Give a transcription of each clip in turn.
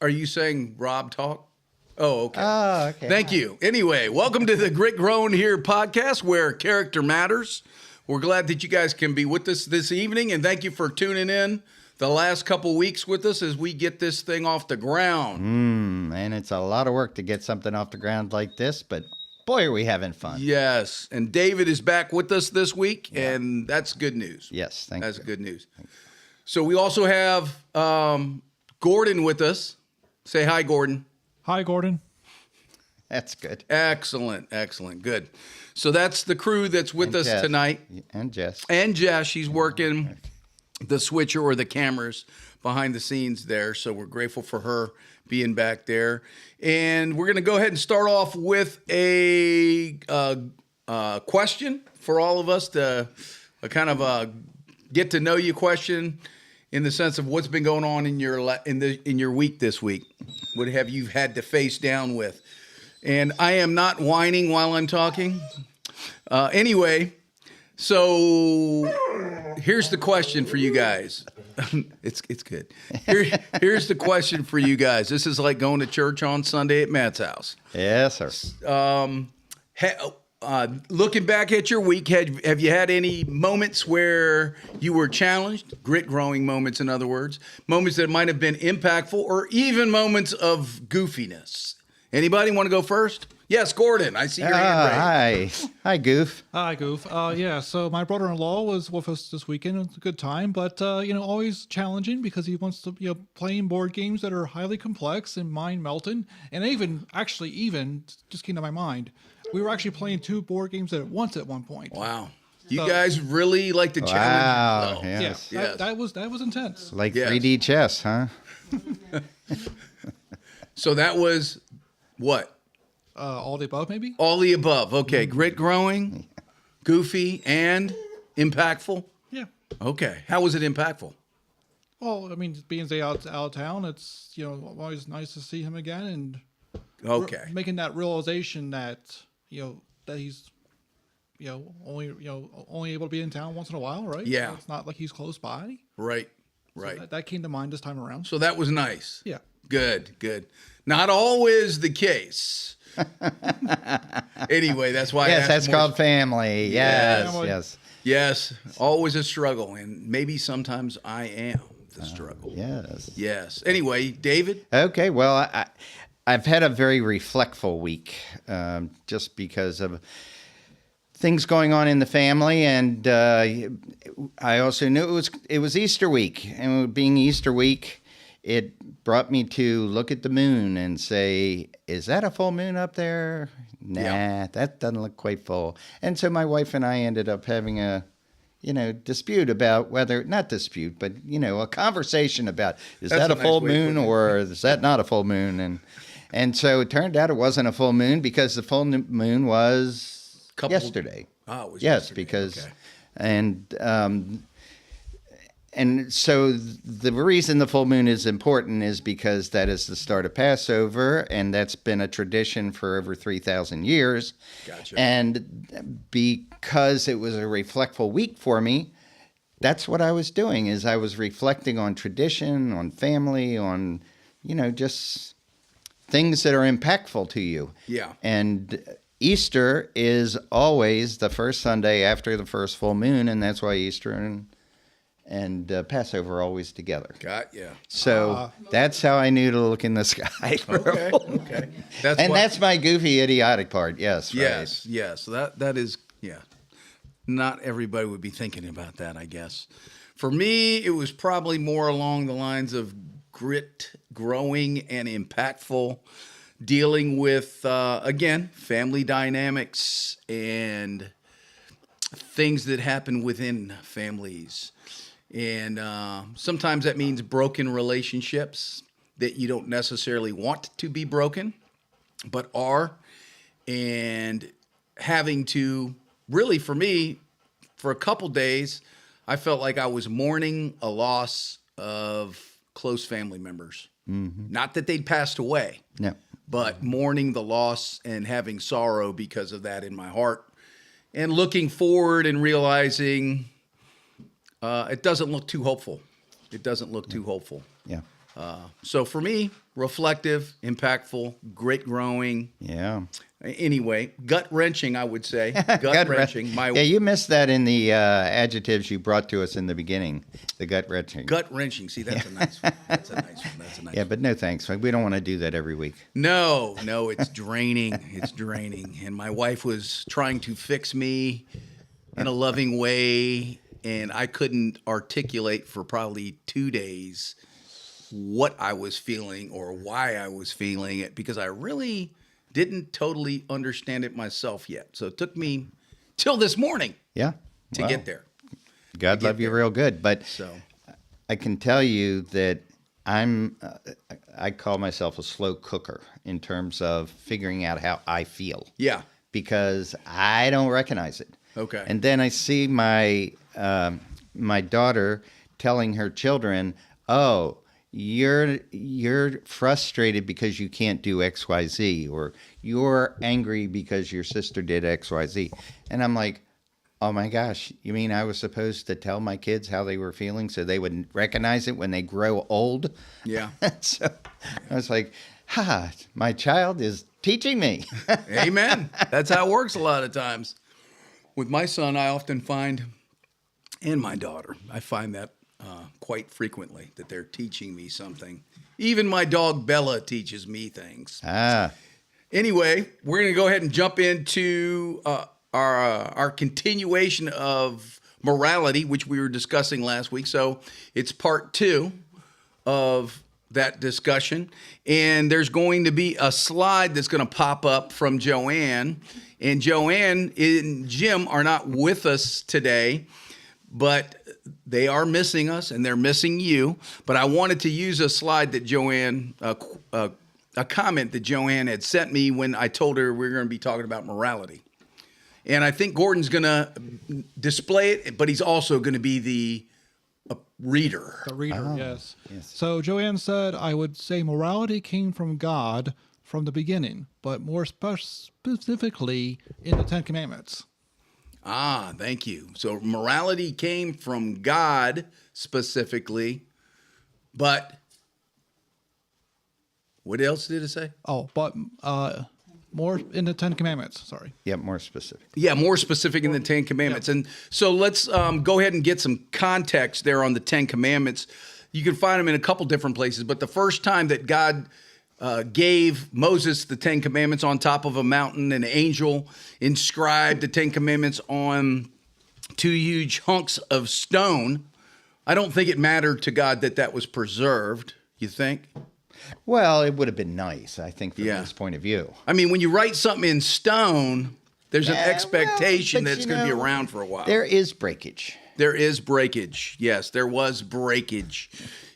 Are you saying Rob talk? Oh, okay. Oh, okay. Thank you. Anyway, welcome to the Grit Grown Here podcast where character matters. We're glad that you guys can be with us this evening, and thank you for tuning in the last couple weeks with us as we get this thing off the ground. And it's a lot of work to get something off the ground like this, but boy, are we having fun. Yes, and David is back with us this week, and that's good news. Yes, thank That's you. good news. So we also have Gordon with us. Say hi, Gordon. Hi, Gordon. That's good. Excellent, excellent, good. So that's the crew that's with us Jess. tonight. And Jess. And Jess, she's working the switcher or the cameras behind the scenes there. So we're grateful for her being back there. And we're going to go ahead and start off with a question for all of us, to a kind of a get to know you question in the sense of what's been going on in your week this week. What have you had to face down with? And I am not whining while I'm talking. Anyway, so here's the question for you guys. It's good. Here's the question for you guys. This is like going to church on Sunday at Matt's house. Yes, sir. Looking back at your week, have you had any moments where you were challenged, grit-growing moments, in other words, moments that might have been impactful, or even moments of goofiness? Anybody want to go first? Yes, Gordon. I see your hand raised. Hi. Hi, Goof. Hi, Goof. Yeah, so my brother-in-law was with us this weekend. It was a good time, but, always challenging because he wants to, playing board games that are highly complex and mind-melting. And even just came to my mind, we were actually playing 2 board games at once at one point. Wow. You guys really like to challenge. Wow. though. Yes. Yes. That was intense. Like Yes. 3D chess, huh? So that was what? All the above, maybe? All the above. Okay. Grit growing, goofy, and impactful. Yeah. Okay. How was it impactful? Well, I mean, being out of town, it's, always nice to see him again and Okay. making that realization that, that he's, only able to be in town once in a while, right? Yeah. It's not like he's close by. Right. So Right. that came to mind this time around. So that was nice. Yeah. Good. Good. Not always the case. Anyway, that's why I Yes, asked that's more- called family. Yes, Family. yes. Yes, always a struggle, and maybe sometimes I am the struggle. Yes. Yes. Anyway, David. Okay, well, I've had a very reflectful week, just because of things going on in the family, and I also knew it was Easter week, and being Easter week, it brought me to look at the moon and say, "Is that a full moon up there? Nah, Yeah. that doesn't look quite full." And so my wife and I ended up having a dispute about not dispute, but, a conversation about, is That's that a a nice full way to moon put it. or is that not a full moon? And so it turned out it wasn't a full moon because the full moon was yesterday. Oh, it was Yes, yesterday. because, Okay. and so the reason the full moon is important is because that is the start of Passover, and that's been a tradition for over 3,000 years. Gotcha. And because it was a reflectful week for me, that's what I was doing, is I was reflecting on tradition, on family, on, just things that are impactful to you. Yeah. And Easter is always the first Sunday after the first full moon, and that's why Easter and Passover are always together. Got yeah. So that's how I knew to look in the sky. For a Okay. full moon. Okay. That's my goofy, idiotic part. Yes. Right. Yes. Yes. That is Not everybody would be thinking about that, I guess. For me, it was probably more along the lines of grit, growing, and impactful, dealing with again family dynamics and things that happen within families. And sometimes that means broken relationships that you don't necessarily want to be broken, but are. And having to, really for me, for a couple days, I felt like I was mourning a loss of close family members. Mm-hmm. Not that they'd passed away, No. but mourning the loss and having sorrow because of that in my heart. And looking forward and realizing it doesn't look too hopeful. It doesn't look too hopeful. Yeah. So for me, reflective, impactful, grit growing. Yeah. Anyway, gut wrenching, I would say. Gut wrenching. Yeah, you missed that in the adjectives you brought to us in the beginning. The gut wrenching. Gut wrenching. See, that's a nice one. That's a nice one. That's a nice Yeah, one. but no thanks. We don't want to do that every week. No, it's draining. It's draining. And my wife was trying to fix me in a loving way, and I couldn't articulate for probably 2 days what I was feeling or why I was feeling it, because I really didn't totally understand it myself yet. So it took me till this morning Yeah. to Wow. get there. God love you real good. But So I can tell you that I call myself a slow cooker in terms of figuring out how I feel, yeah. because I don't recognize it. Okay. And then I see my daughter telling her children, "Oh, you're frustrated because you can't do XYZ, or you're angry because your sister did XYZ." And I'm like, "Oh my gosh, you mean I was supposed to tell my kids how they were feeling so they would recognize it when they grow old?" Yeah. So I was like, my child is teaching me. Amen. That's how it works a lot of times. With my son, I often find, and my daughter, I find that quite frequently, that they're teaching me something. Even my dog Bella teaches me things. Anyway, we're going to go ahead and jump into our continuation of morality, which we were discussing last week. So it's part 2 of that discussion. And there's going to be a slide that's going to pop up from Joanne. And Joanne and Jim are not with us today, but they are missing us and they're missing you. But I wanted to use a slide that Joanne, a comment that Joanne had sent me when I told her we were going to be talking about morality. And I think Gordon's going to display it, but he's also going to be the reader. The reader, yes. Yes. So Joanne said, I would say morality came from God from the beginning, but more specifically in the Ten Commandments. Thank you. So morality came from God specifically, but what else did it say? Oh, but more in the Ten Commandments. Sorry. Yeah, more specific. Yeah, more specific in the Ten Commandments. And so let's go ahead and get some context there on the Ten Commandments. You can find them in a couple different places, but the first time that God gave Moses the Ten Commandments on top of a mountain, an angel inscribed the Ten Commandments on 2 huge hunks of stone. I don't think it mattered to God that that was preserved. You think? Well, it would have been nice, I think, from Yeah. this point of view. I mean, when you write something in stone, there's an Yeah, expectation well, that but it's you going to be know, around for a while. There is breakage. There is breakage. Yes, there was breakage.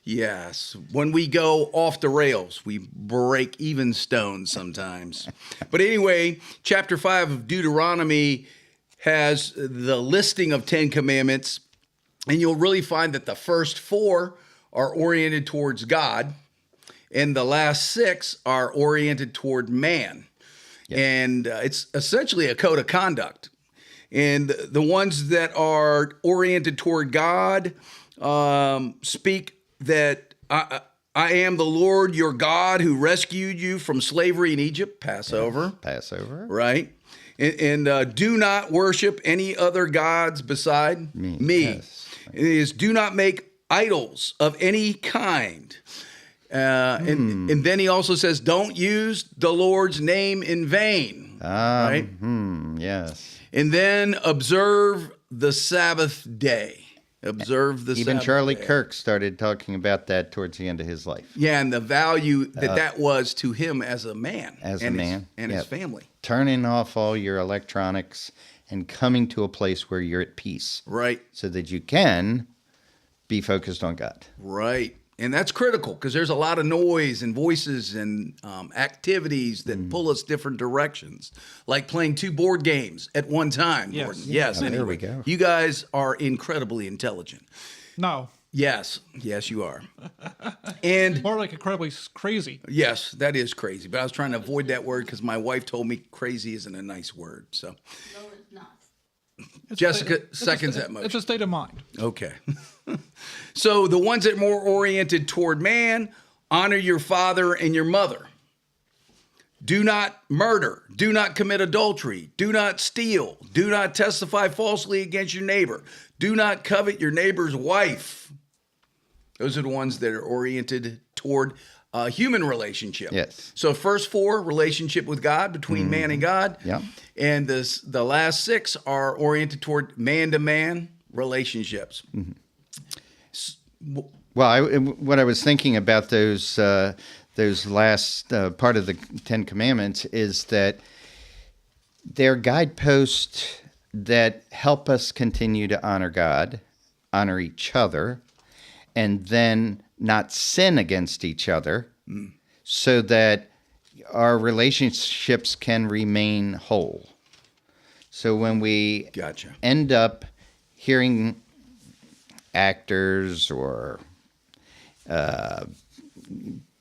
Yes. When we go off the rails, we break even stones sometimes. But anyway, chapter 5 of Deuteronomy has the listing of 10 commandments, and you'll really find that the first 4 are oriented towards God, and the last 6 are oriented toward man. Yep. And it's essentially a code of conduct. And the ones that are oriented toward God speak that I am the Lord your God who rescued you from slavery in Egypt, Passover, Passover. right? And do not worship any other gods beside me. Yes. It is do not make idols of any kind. And then he also says, don't use the Lord's name in vain, right? Yes. And then observe the Sabbath day. Observe the Sabbath Even Charlie day. Kirk started talking about that towards the end of his life. Yeah, and the value that was to him as a man. As a and man, and yep. his family. Turning off all your electronics and coming to a place where you're at peace Right, so that you can be focused on God. right. And that's critical because there's a lot of noise and voices and activities that pull us different directions, like playing 2 board games at one time, Yes. Gordon. Yes, there anyway. we go. You guys are incredibly intelligent. No, Yes, you are. And more like incredibly crazy. yes, that is crazy. But I was trying to avoid that word because my wife told me crazy isn't a nice word. So No, it's not. Jessica seconds that motion. It's a state of mind. Okay. So the ones that are more oriented toward man honor your father and your mother. Do not murder. Do not commit adultery. Do not steal. Do not testify falsely against your neighbor. Do not covet your neighbor's wife. Those are the ones that are oriented toward human relationship. Yes. So first 4, relationship with God, between man and God. Yeah. And the last 6 are oriented toward man-to-man relationships. Well, what I was thinking about those last part of the 10 Commandments is that they're guideposts that help us continue to honor God, honor each other, and then not sin against each other, so that our relationships can remain whole. So when we Gotcha. end up hearing actors or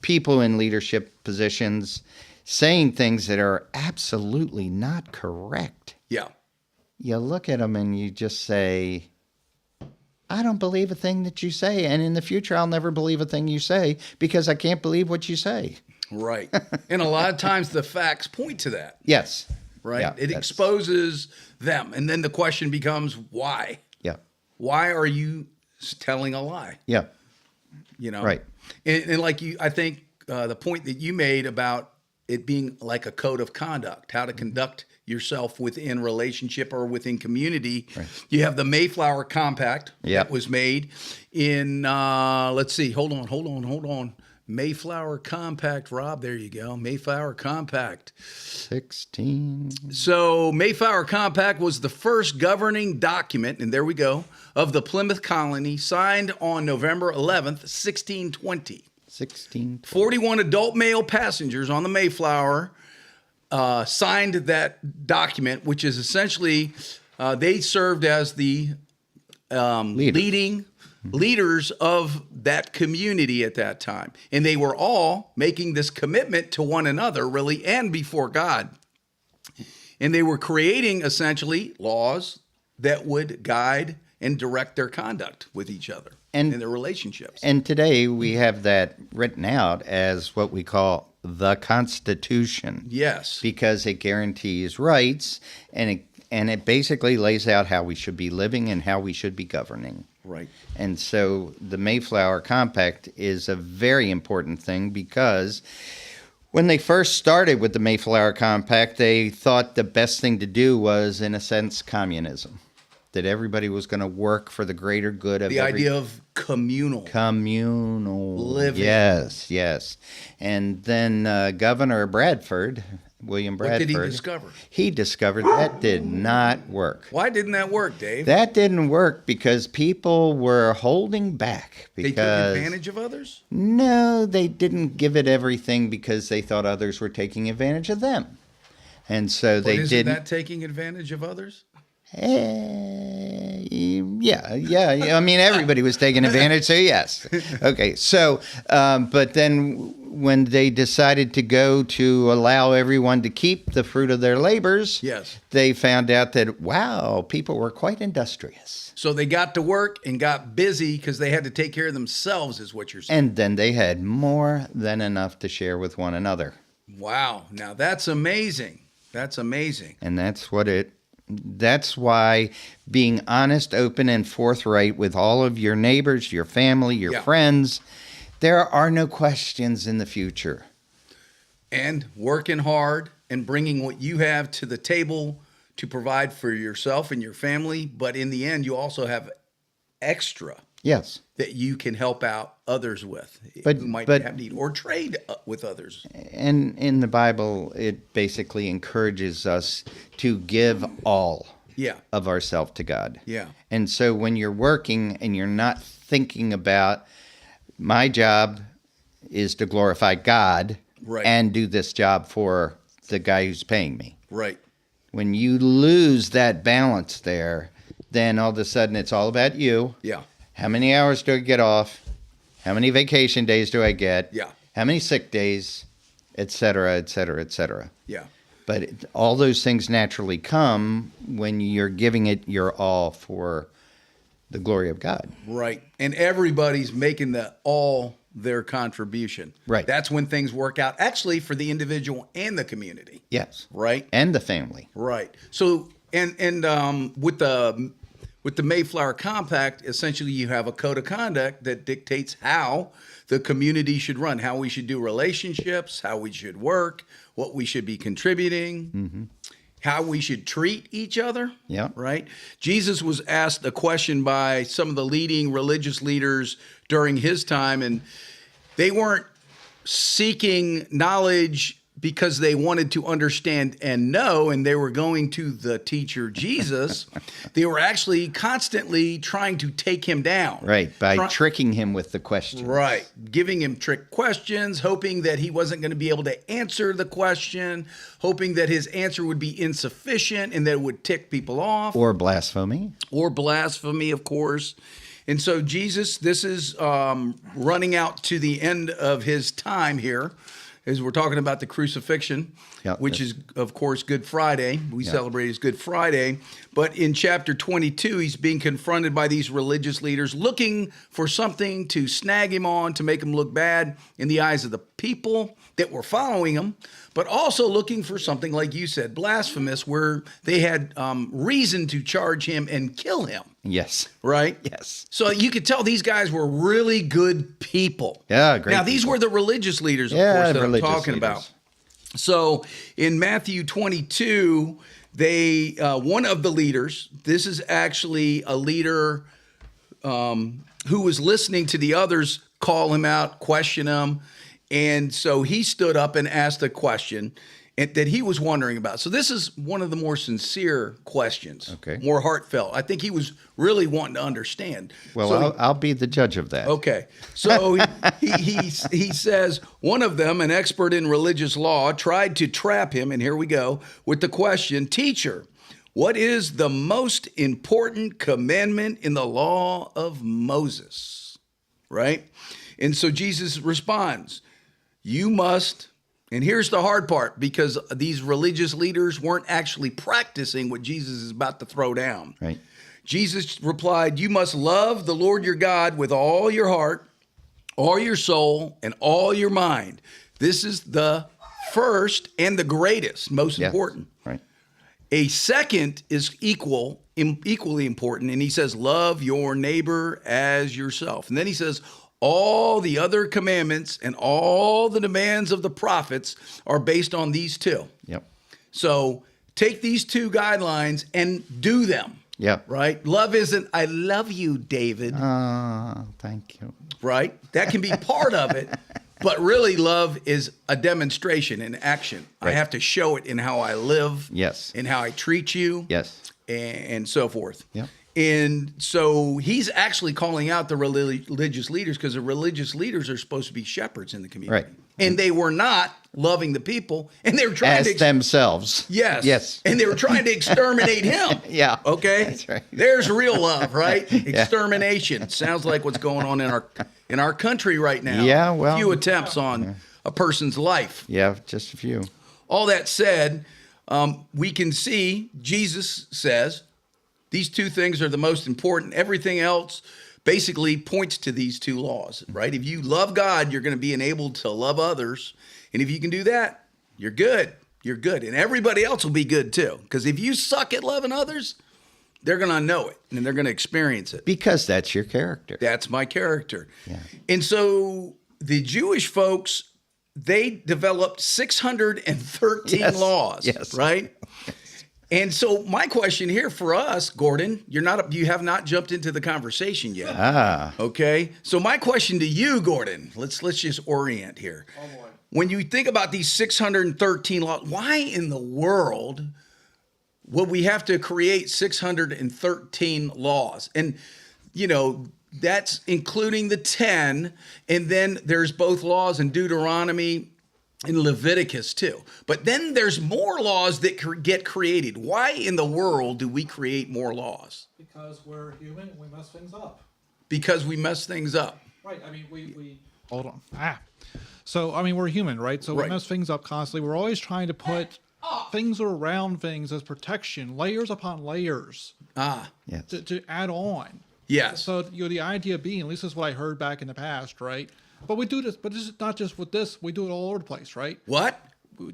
people in leadership positions saying things that are absolutely not correct, Yeah. you look at them and you just say, I don't believe a thing that you say. And in the future, I'll never believe a thing you say because I can't believe what you say. Right. And a lot of times the facts point to that, Yes. right? Yeah, It that's- exposes them. And then the question becomes, why? Yeah. Why are you telling a lie? Yeah. You know? Right. And like I think the point that you made about it being like a code of conduct, how to conduct yourself within relationship or within community. Right. You have the Mayflower Compact Yep. that was made in, let's see, hold on. Mayflower Compact, Rob, there you go. Mayflower Compact. 16. So Mayflower Compact was the first governing document, and there we go, of the Plymouth colony, signed on November 11th, 1620. 16. 41 adult male passengers on the Mayflower signed that document, which is essentially they served as the leading leaders of that community at that time. And they were all making this commitment to one another, really, and before God. And they were creating essentially laws that would guide and direct their conduct with each other and their relationships. And today we have that written out as what we call the Constitution. Yes. Because it guarantees rights and it basically lays out how we should be living and how we should be governing. Right. And so the Mayflower Compact is a very important thing because when they first started with the Mayflower Compact, they thought the best thing to do was, in a sense, communism. That everybody was going to work for the greater good of The idea of communal living. Yes. And then Governor Bradford, William Bradford. What did he discover? He discovered that did not work. Why didn't that work, Dave? That didn't work because people were holding back. They took advantage of others? No, they didn't give it everything because they thought others were taking advantage of them. And so they isn't didn't. that taking advantage of others? Yeah. I mean, everybody was taking advantage, so yes. Okay, so, but then when they decided to go to allow everyone to keep the fruit of their labors, Yes. they found out that, wow, people were quite industrious. So they got to work and got busy because they had to take care of themselves, is what you're saying. And then they had more than enough to share with one another. Wow. Now that's amazing. That's amazing. And that's why being honest, open, and forthright with all of your neighbors, your family, your friends, there are no questions in the future. And working hard and bringing what you have to the table to provide for yourself and your family. But in the end, you also have extra Yes. that you can help out others with But- who might but- have need or trade with others. And in the Bible, it basically encourages us to give all Yeah. of ourselves to God. Yeah. And so when you're working and you're not thinking about my job is to glorify God Right. and do this job for the guy who's paying me. Right. When you lose that balance there, then all of a sudden it's all about you. Yeah. How many hours do I get off? How many vacation days do I get? Yeah. How many sick days? Et cetera, et cetera, et cetera. Yeah. But all those things naturally come when you're giving it your all for the glory of God. Right. And everybody's making the all their contribution. Right. That's when things work out, actually, for the individual and the community. Yes. Right. And the family. Right. So, and with the Mayflower Compact, essentially you have a code of conduct that dictates how the community should run, how we should do relationships, how we should work, what we should be contributing, how we should treat each other. Yeah. Right. Jesus was asked a question by some of the leading religious leaders during his time, and they weren't seeking knowledge because they wanted to understand and know, and they were going to the teacher Jesus. They were actually constantly trying to take him down. Right, by tricking him with the question. Right, giving him trick questions, hoping that he wasn't going to be able to answer the question, hoping that his answer would be insufficient and that it would tick people off. Or blasphemy. Or blasphemy, of course. And so Jesus, this is running out to the end of his time here, as we're talking about the crucifixion, which is, of course, Good Friday. We celebrate as Good Friday. But in chapter 22, he's being confronted by these religious leaders looking for something to snag him on, to make him look bad in the eyes of the people that were following him, but also looking for something, like you said, blasphemous, where they had reason to charge him and kill him. Yes. Right? Yes. So you could tell these guys were really good people. Yeah, great Now, these people. were the religious leaders, of course, that I'm religious talking leaders. about. So in Matthew 22, they one of the leaders, this is actually a leader who was listening to the others call him out, question him. And so he stood up and asked a question that he was wondering about. So this is one of the more sincere questions, more heartfelt. I think he was really wanting to understand. Well, So I'll be the judge of that. Okay. So he says, one of them, an expert in religious law, tried to trap him, and here we go, with the question, "Teacher, what is the most important commandment in the law of Moses?" Right? And so Jesus responds, "You must," and here's the hard part, because these religious leaders weren't actually practicing what Jesus is about to throw down. Right. Jesus replied, "You must love the Lord your God with all your heart, all your soul, and all your mind. This is the first and the greatest, most important. Right. A second is equally important." And he says, "Love your neighbor as yourself." And then he says, "All the other commandments and all the demands of the prophets are based on these two." Yep. So take these two guidelines and do them. Yep. Right? Love isn't, "I love you, David." Thank you. Right? That can be part of it. But really, love is a demonstration in action. I have to show it in how I live. Yes. In how I treat you. Yes. And so forth. Yep. And so he's actually calling out the religious leaders, because the religious leaders are supposed to be shepherds in the community. Right. And they were not loving the people, and they were trying As themselves. Yes. Yes. And they were trying to exterminate him. Yeah. Okay. That's right. There's real love, right? Extermination. Sounds like what's going on in our country right now. Yeah, well. A few attempts on a person's life. Yeah, just a few. All that said, we can see Jesus says these two things are the most important. Everything else basically points to these two laws, right? If you love God, you're going to be enabled to love others. And if you can do that, you're good. You're good. And everybody else will be good too. Because if you suck at loving others, they're going to know it and they're going to experience it. Because that's your character. That's my character. Yeah. And so the Jewish folks, they developed 613 laws, right? And so my question here for us, Gordon, you have not jumped into the conversation yet. Okay. So my question to you, Gordon, let's just orient here. Oh boy. When you think about these 613 laws, why in the world would we have to create 613 laws? And that's including the 10, and then there's both laws in Deuteronomy in Leviticus too. But then there's more laws that get created. Why in the world do we create more laws? Because we're human and we mess things up. Because we mess things up. Right. I mean, we hold on. So, I mean, we're human, right? So we mess things up constantly. We're always trying to put things around things as protection, layers upon layers. Yes. To add on. Yes. So, the idea being, at least this is what I heard back in the past, right? But we do this. But this is not just with this. We do it all over the place, right? What?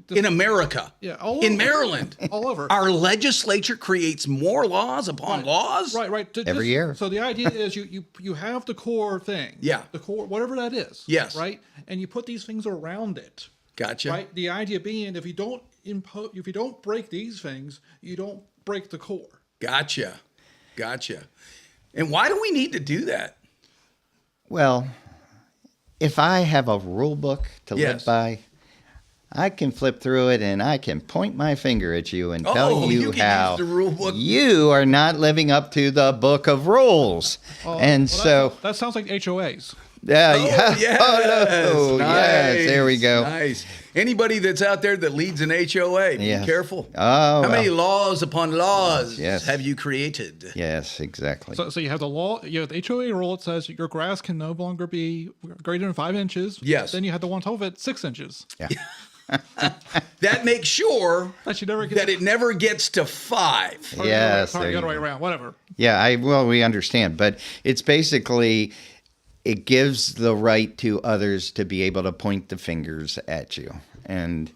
In America. Yeah, all in over. Maryland. All over. Our legislature creates more laws upon laws. Right. Every year. So the idea is you have the core thing. Yeah. The core, whatever that is. Yes. Right. And you put these things around it. Gotcha. Right. The idea being, if you don't break these things, you don't break the core. Gotcha. And why do we need to do that? Well, if I have a rule book to Yes. live by, I can flip through it and I can point my finger at you and tell you can how use the rule book. you are not living up to the book of rules. And so, That sounds like HOAs. yeah. Yes. Oh, yes. There we go. Nice. Anybody that's out there that leads an HOA, be Yes. careful. Oh, How many well. laws upon laws Yes. have you created? Yes, exactly. So you have the law, you have the HOA rule. It says your grass can no longer be greater than 5 inches. Yes. Then you have the one top of it, 6 inches. Yeah. That makes sure That you never get that it never gets to 5. or Yes, the there other you way go. around, whatever. Yeah, we understand, but it's basically it gives the right to others to be able to point the fingers at you, and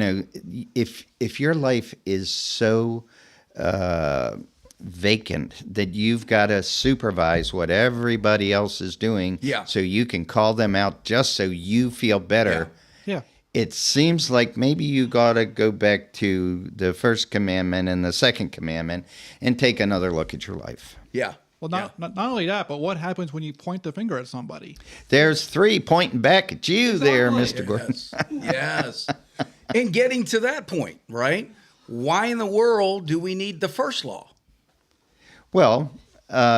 if your life is so vacant that you've got to supervise what everybody else is doing, Yeah. so you can call them out just so you feel better. Yeah. It seems like maybe you got to go back to the first commandment and the second commandment and take another look at your life. Yeah. Well, not only that, but what happens when you point the finger at somebody? There's 3 pointing back at you there, Exactly. Mr. Gordon. Yes. And getting to that point, right? Why in the world do we need the first law? Well,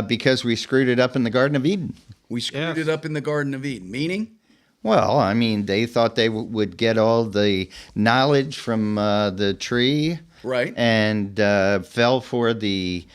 because we screwed it up in the Garden of Eden. We screwed Yes. it up in the Garden of Eden. Meaning? Well, I mean, they thought they would get all the knowledge from the tree. Right. And fell for the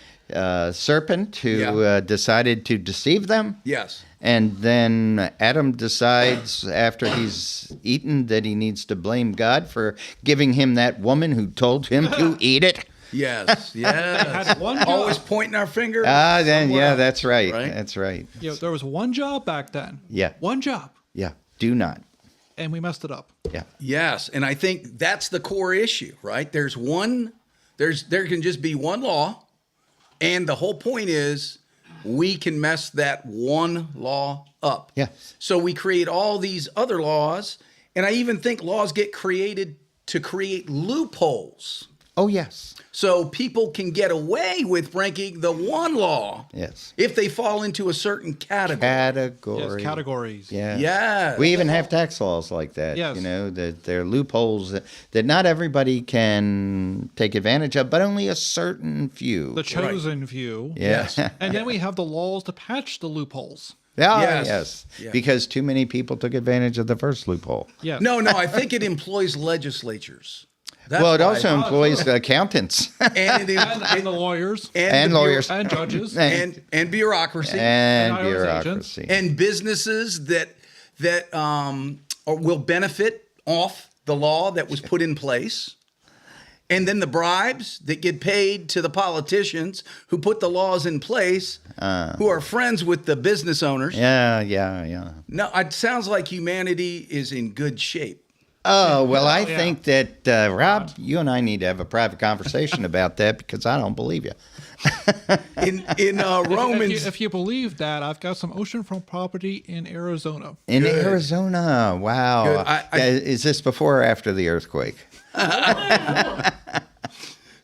serpent who Yeah. decided to deceive them. Yes. And then Adam decides after he's eaten that he needs to blame God for giving him that woman who told him to eat it. Yes. Yes. Had one job. Always pointing our finger. Then somewhere yeah, else, that's right. right? That's right. There was one job back then. Yeah. One job. Yeah. Do not. And we messed it up. Yeah. Yes, and I think that's the core issue, right? There can just be one law, and the whole point is we can mess that one law up. Yeah. So we create all these other laws, and I even think laws get created to create loopholes. Oh yes. So people can get away with breaking the one law Yes. if they fall into a certain category. Category. Yes, categories. Yeah. Yes. We even have tax laws like that. Yes. That there are loopholes that not everybody can take advantage of, but only a certain few. The chosen few. Yes. And then we have the laws to patch the loopholes. Yeah, Yes. yes. Yeah. Because too many people took advantage of the first loophole. Yes. No, I think it employs legislatures. That's Well, it why. also employs accountants and it, And the lawyers. and the lawyers And judges. and bureaucracy and And IRS bureaucracy. and businesses that will benefit off the law that was put in place, and then the bribes that get paid to the politicians who put the laws in place, who are friends with the business owners. Yeah. No, it sounds like humanity is in good shape. Oh, well, I Yeah. think that, Rob, you and I need to have a private conversation about that because I don't believe you. In Romans, If you believe that, I've got some oceanfront property in Arizona. In Good. Arizona, wow. Good. Is this before or after the earthquake?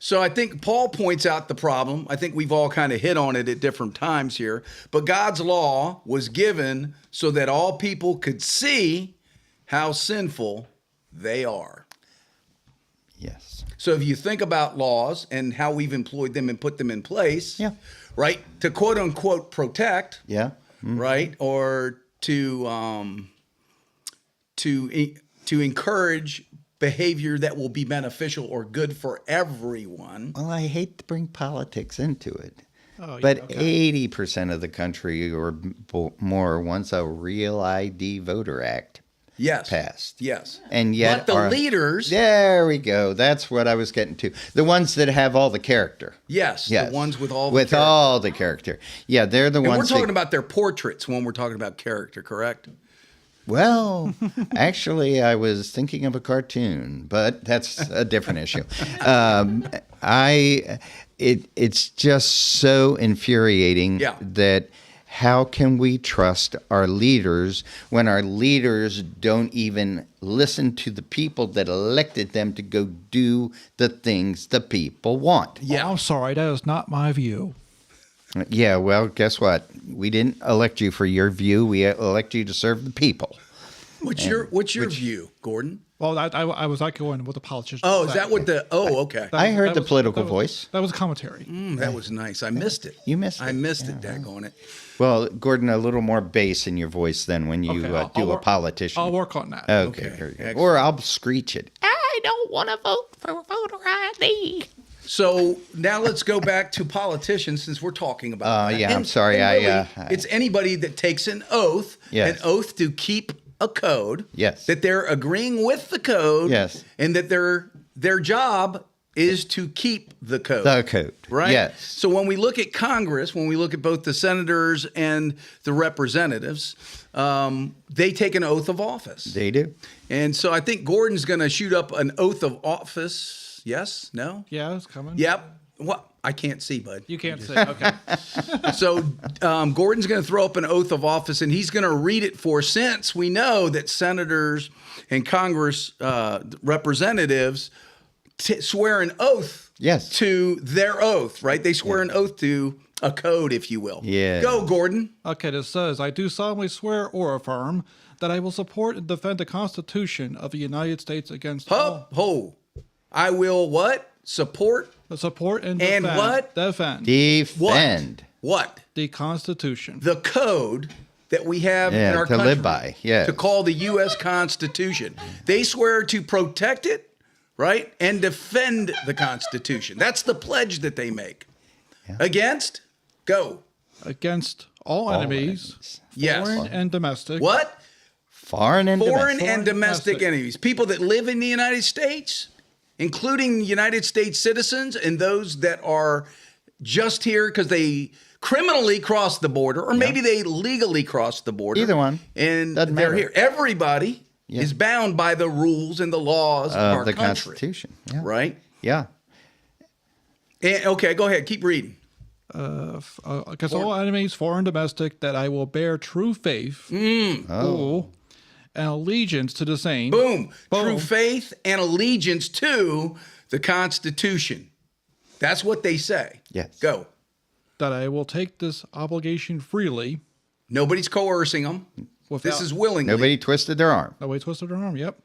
So I think Paul points out the problem. I think we've all kind of hit on it at different times here. But God's law was given so that all people could see how sinful they are. Yes. So if you think about laws and how we've employed them and put them in place, Yeah. right, to quote unquote protect, Yeah. right, or to encourage behavior that will be beneficial or good for everyone. Well, I hate to bring politics into it. Oh, yeah, But okay. 80% of the country or more wants a real ID voter act. Yes. passed. Yes. And yet but the leaders. There we go. That's what I was getting to. The ones that have all the character. Yes. The ones with all the with character. all the character. Yeah, they're the And ones. we're talking about their portraits when we're talking about character, correct? Well, actually, I was thinking of a cartoon, but that's a different issue. It's just so infuriating that how can we trust our leaders when our leaders don't even listen to the people that elected them to go do the things the people want? Yeah, I'm sorry, that is not my view. Yeah, well, guess what? We didn't elect you for your view. We elect you to serve the people. What's your view, Gordon? Well, I was like going with the politicians. Oh, is that what the? Oh, okay. I heard the political voice. That was commentary. That was nice. I missed it. You missed it. I missed it. Daggone it. Well, Gordon, a little more bass in your voice than when you do a politician. I'll work on that. Okay. Very good. Or I'll screech it. I don't want to vote for voter ID. So now let's go back to politicians since we're talking about that. Yeah, I'm sorry. Really, it's anybody that takes an oath, Yes. an oath to keep a code. Yes. That they're agreeing with the code. Yes. And that their job is to keep the code. The code. Right? Yes. So when we look at Congress, when we look at both the senators and the representatives, they take an oath of office. They do. And so I think Gordon's going to shoot up an oath of office. Yes? No? Yeah, it's coming. Yep. What? I can't see, bud. You can't say. Okay. So Gordon's going to throw up an oath of office, and he's going to read it for, since we know that senators and Congress representatives swear an oath Yes. to their oath, right? They swear an oath to a code, if you will. Yeah. Go, Gordon. Okay, this says, I do solemnly swear or affirm that I will support and defend the Constitution of the United States against all. I will what? Support Support and and defend. what? Defend. Defend. What? The Constitution. The code that we have Yeah, in our to country live by, yes. to call the U.S. Constitution. They swear to protect it, right, and defend the Constitution. That's the pledge that they make. Against? Go. Against all enemies, Yes. foreign and domestic. What? Foreign and Foreign domestic. and domestic enemies. People that live in the United States, including United States citizens and those that are just here because they criminally crossed the border, or maybe they legally crossed the border. Either one. And Doesn't they're matter. here. Everybody is bound by the rules and the laws of our the country. Constitution. Yeah. Right? Yeah. And, okay, go ahead. Keep reading. Against all enemies, foreign and domestic, that I will bear true faith and allegiance to the same. Boom. Boom. True faith and allegiance to the Constitution. That's what they say. Yes. Go. That I will take this obligation freely. Nobody's coercing them. This is willingly. Nobody twisted their arm. Nobody twisted their arm, yep.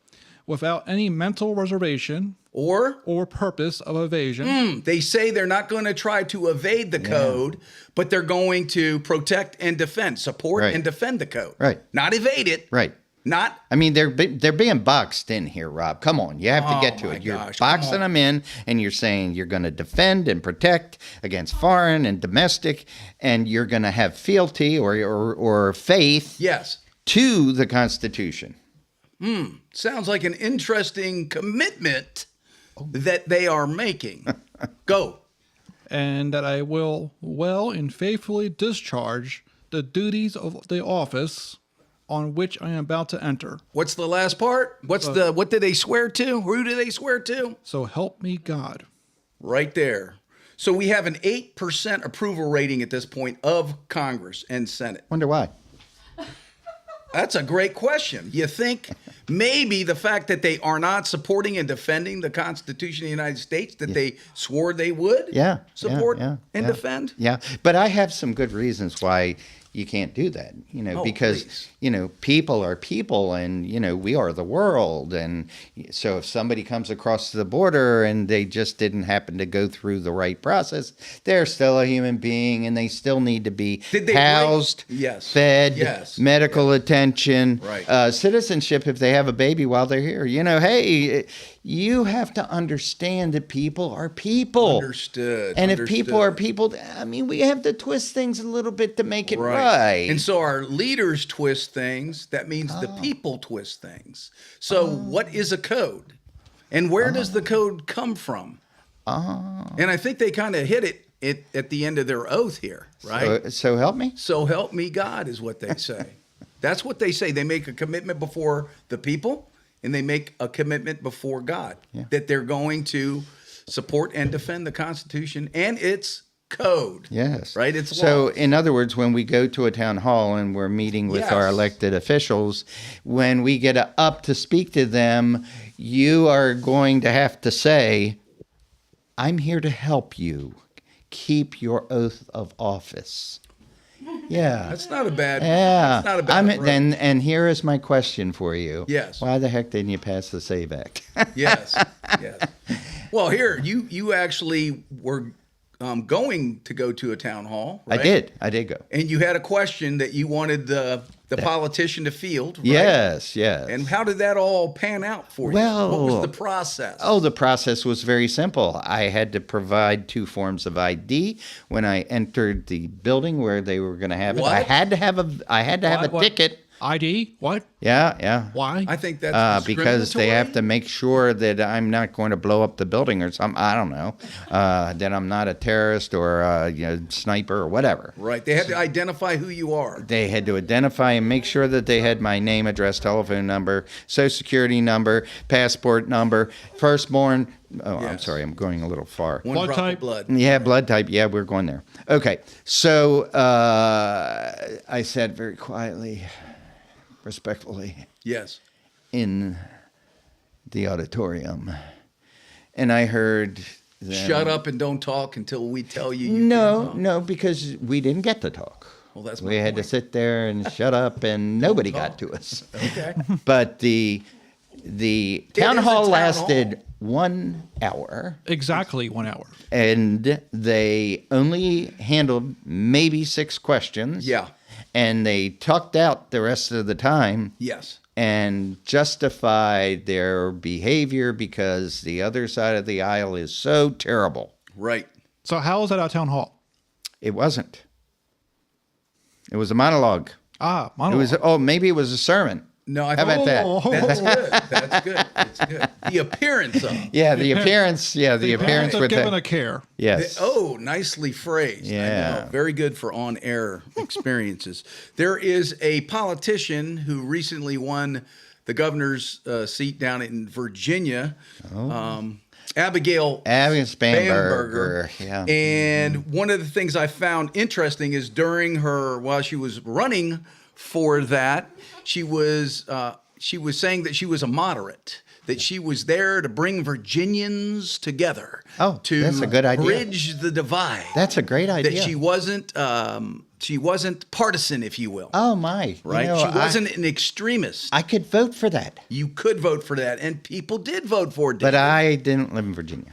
Without any mental reservation Or purpose of evasion. they say they're not going to try to evade the code, but they're going to protect and defend, support Right. and defend the code. Right. Not evade it. Right. Not. I mean, they're being boxed in here, Rob. Come on, you have to get to my it. You're gosh, come boxing on. them in, and you're saying you're going to defend and protect against foreign and domestic, and you're going to have fealty or faith Yes. to the Constitution. Sounds like an interesting commitment that they are making. Go. And that I will well and faithfully discharge the duties of the office on which I am about to enter. What's the last part? What do they swear to? Who do they swear to? So help me God. Right there. So we have an 8% approval rating at this point of Congress and Senate. Wonder why? That's a great question. You think maybe the fact that they are not supporting and defending the Constitution of the United States that they swore they would support and defend? Yeah, but I have some good reasons why you can't do that, because, please. People are people and, we are the world. And so if somebody comes across the border and they just didn't happen to go through the right process, they're still a human being and they still need to be housed, fed, medical attention, Right. citizenship if they have a baby while they're here. Hey, you have to understand that people are people. Understood. And if people are understood. people, I mean, we have to twist things a little bit to make it right. And so our leaders twist things. That means the people twist things. So what is a code? And where does the code come from? And I think they kind of hit it at the end of their oath here, right? So help me. So help me God is what they say. That's what they say. They make a commitment before the people and they make a commitment before God that they're going to support and defend the Constitution and its code. Yes. Right? It's so, law. in other words, when we go to a town hall and we're meeting with our Yes. elected officials, when we get up to speak to them, you are going to have to say, I'm here to help you keep your oath of office. Yeah. That's not a bad. Yeah. That's not a bad. approach. and here is my question for you. Yes. Why the heck didn't you pass the SAVE Act? Yes. Yes. Well, here you actually were going to go to a town hall. Right? I did go. And you had a question that you wanted the politician to field. Right? Yes. And how did that all pan out for you? Well, what was the process? Oh, the process was very simple. I had to provide 2 forms of ID when I entered the building where they were going to have it. What? I had to have a What? ticket. ID? What? Yeah. Why? I think that's Because they have to discriminatory. make sure that I'm not going to blow up the building or something. I don't know. That I'm not a terrorist or a sniper or whatever. Right. They had to identify who you are. They had to identify and make sure that they had my name, address, telephone number, social security number, passport number, firstborn. Oh, I'm Yes. sorry. I'm going a little far. One Blood drop type. of blood. Yeah, blood type. Yeah, we're going there. Okay. So I said very quietly, respectfully, Yes. in the auditorium. And I heard them. Shut up and don't talk until we tell you. You No, can talk. no, because we didn't get to talk. Well, that's my We had to point. sit there and shut up, and nobody got talk. to us. Okay. But the town is a hall town lasted hall. 1 hour, Exactly 1 hour. and they only handled maybe 6 questions. Yeah. And they tucked out the rest of the time Yes. and justified their behavior because the other side of the aisle is so terrible. Right. So how was that at town hall? It wasn't. It was a monologue. Ah, It monologue. was, maybe it was a sermon. No, I How about that? That's good. That's good. It's good. The appearance of. Yeah, the appearance. Yeah, the appearance Parents are with given that. a care. Yes. Oh, nicely phrased. I Yeah. know. Very good for on-air experiences. There is a politician who recently won the governor's seat down in Virginia. Abigail Abby Bamberger. Bamberger. Yeah. And one of the things I found interesting is while she was running for that, she was saying that she was a moderate, that she was there to bring Virginians together. Oh, to that's a good idea. bridge the divide. That's a great idea. That she wasn't partisan, if you will. Oh my! Right? She wasn't an extremist. I could vote for that, You could vote for that, and people did vote for it. but I didn't live in Virginia.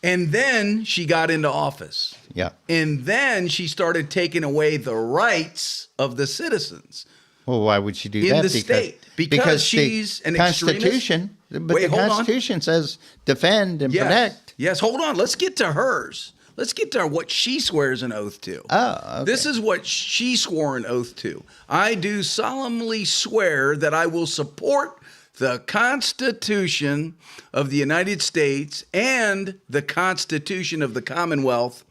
And then she got into office. Yeah. And then she started taking away the rights of the citizens Well, why would she do in that? the state. Because she's an Constitution. extremist. But Wait, the hold on. Constitution says defend and Yes. protect. Yes, hold on. Let's get to hers. Let's get to what she swears an oath to. Oh, okay. This is what she swore an oath to. I do solemnly swear that I will support the Constitution of the United States and the Constitution of the Commonwealth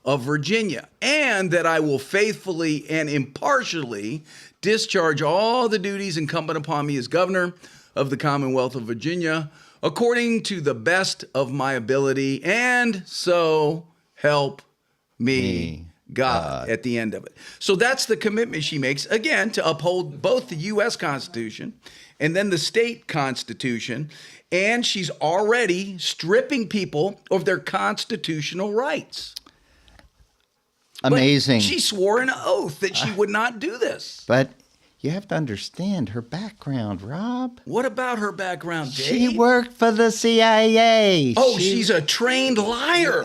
of Virginia, and that I will faithfully and impartially discharge all the duties incumbent upon me as governor of the Commonwealth of Virginia according to the best of my ability, and so help me God at the end of it. So that's the commitment she makes, again, to uphold both the U.S. Constitution and then the state constitution. And she's already stripping people of their constitutional rights. But Amazing. she swore an oath that she would not do this. But You have to understand her background, Rob. What about her background, Dave? She worked for the CIA. Oh, she's a trained liar.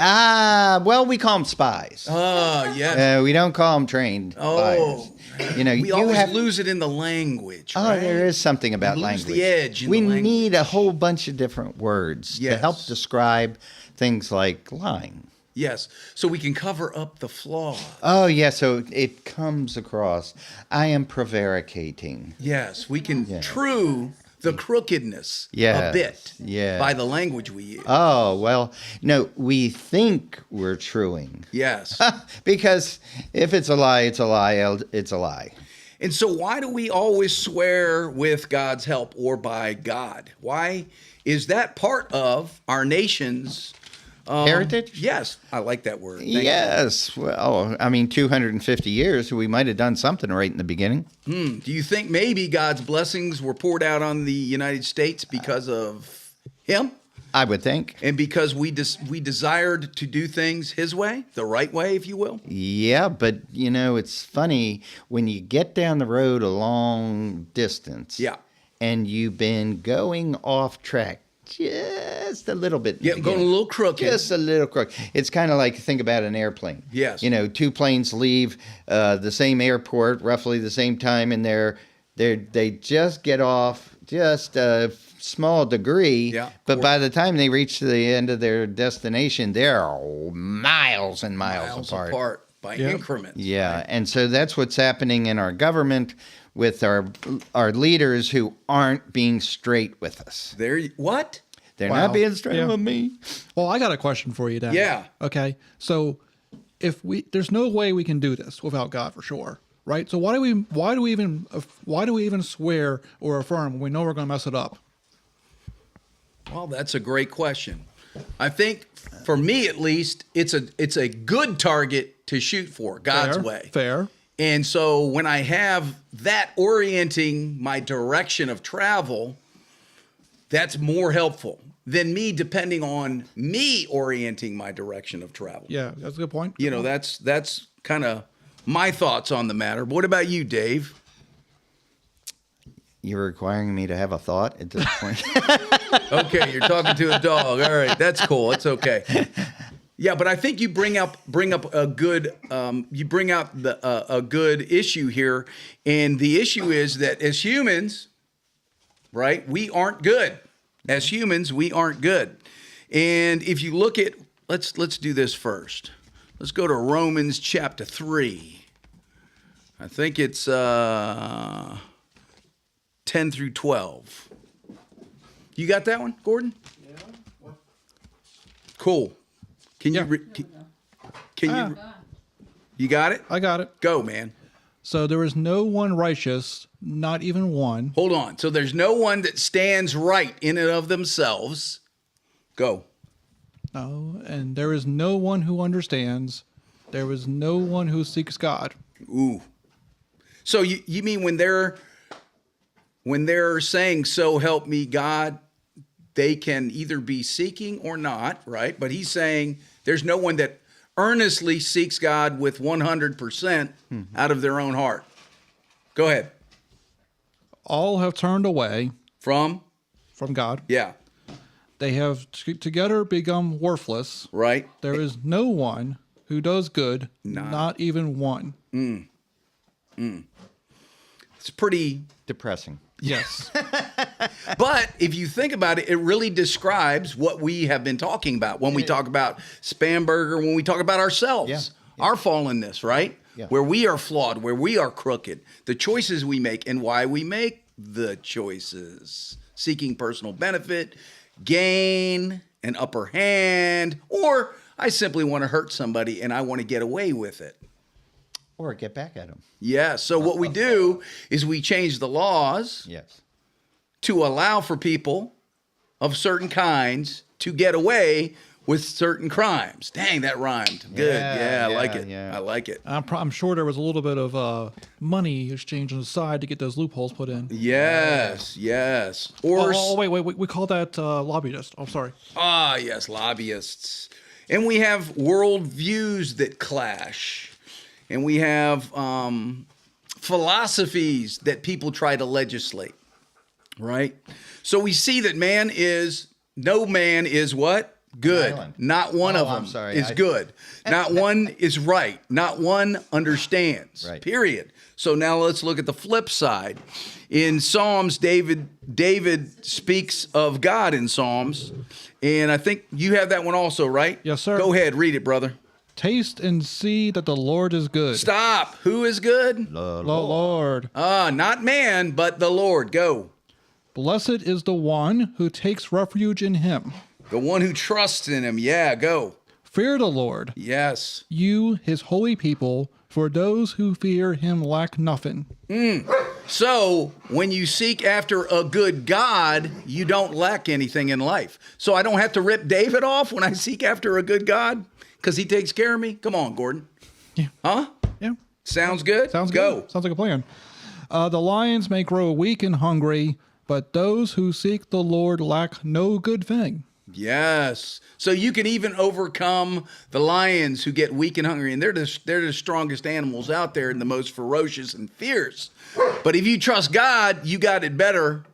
Well, we call them spies. Oh, yes. We don't call them trained liars. You know, we always lose it in the language, right? Oh, there is something about lose language. the edge in we the language. need a whole bunch of different words to help Yes. describe things like lying. Yes, so we can cover up the flaw. Oh, yeah, so it comes across. I am prevaricating. Yes, we can true the crookedness Yeah, a bit yeah. by the language we use. Oh, well, no, we think we're truing. Yes. Because if it's a lie, it's a lie, it's a lie. And so why do we always swear with God's help or by God? Why is that part of our nation's heritage? Yes, I like that word. Thank you. Yes. Well, I mean, 250 years, we might have done something right in the beginning. Do you think maybe God's blessings were poured out on the United States because of him? I would think. And because we desired to do things his way, the right way, if you will? Yeah, but, you know, it's funny when you get down the road a long distance. Yeah. And you've been going off track just a little bit. in the Yeah, going a beginning. little crooked. Just a little crooked. It's kind of like, think about an airplane. Yes. You know, two planes leave the same airport roughly the same time, and they just get off just a small degree. Yeah. But by the time they reach the end of their destination, they're miles and miles, apart. By increments. Yeah, and so that's what's happening in our government with our leaders who aren't being straight with us. What? They're Wow. not being straight Yeah. with me. Well, I got a question for you, Dan. Yeah. Okay. So there's no way we can do this without God for sure, right? So why do we even swear or affirm when we know we're going to mess it up? Well, that's a great question. I think, for me at least, it's a good target to shoot for, God's way. Fair. And so when I have that orienting my direction of travel, that's more helpful than me depending on me orienting my direction of travel. Yeah, that's a good point. You know, that's kind of my thoughts on the matter. But what about you, Dave? You're requiring me to have a thought at this point. Okay, you're talking to a dog. All right, that's cool. It's okay. Yeah, but I think you bring up a good a good issue here, and the issue is that as humans, right, we aren't good. As humans, we aren't good. And if you look at let's do this first. Let's go to Romans chapter 3. I think it's 10 through 12. You got that one, Gordon? Yeah. Cool. Can Yeah. you you got it? I got it. Go, man. So there is no one righteous, not even one. Hold on. So there's no one that stands right in and of themselves. Go. No, and there is no one who understands. There is no one who seeks God. Ooh. So you mean when they're saying, "So help me God," they can either be seeking or not, right? But he's saying there's no one that earnestly seeks God with 100% out of their own heart. Go ahead. All have turned away From? God. Yeah. They have together become worthless. Right. There is no one who does good, not even one. It's pretty. Depressing. Yes. But if you think about it, it really describes what we have been talking about when we talk about Spamberger, when we talk about ourselves, Yeah. our fallenness, right? Yeah. Where we are flawed, where we are crooked, the choices we make and why we make the choices, seeking personal benefit, gain, an upper hand, or I simply want to hurt somebody and I want to get away with it. Or get back at them. Yeah. So what we do is we change the laws Yes. to allow for people of certain kinds to get away with certain crimes. Dang, that rhymed. Good. Yeah, I like it. yeah. I like it. I'm sure there was a little bit of money exchanged on the side to get those loopholes put in. Yes, yes. Or Oh, wait. We call that lobbyist. I'm sorry. yes, lobbyists. And we have world views that clash. And we have philosophies that people try to legislate, right? So we see that no man is what? Good. Island. Not one of them is good. Not one is right. Not one understands. Right. Period. So now let's look at the flip side. In Psalms, David speaks of God in Psalms, and I think you have that one also, right? Yes, sir. Go ahead, read it, brother. Taste and see that the Lord is good. Stop. Who is good? The Lord. Not man, but the Lord. Go. Blessed is the one who takes refuge in him. The one who trusts in him. Yeah, go. Fear the Lord, Yes. you, his holy people, for those who fear him lack nothing. So when you seek after a good God, you don't lack anything in life. So I don't have to rip David off when I seek after a good God because he takes care of me. Come on, Gordon. Yeah. Huh? Yeah. Sounds good? Sounds Go. good. Sounds like a plan. The lions may grow weak and hungry, but those who seek the Lord lack no good thing. Yes. So you can even overcome the lions who get weak and hungry, and they're the strongest animals out there and the most ferocious and fierce. But if you trust God, you got it better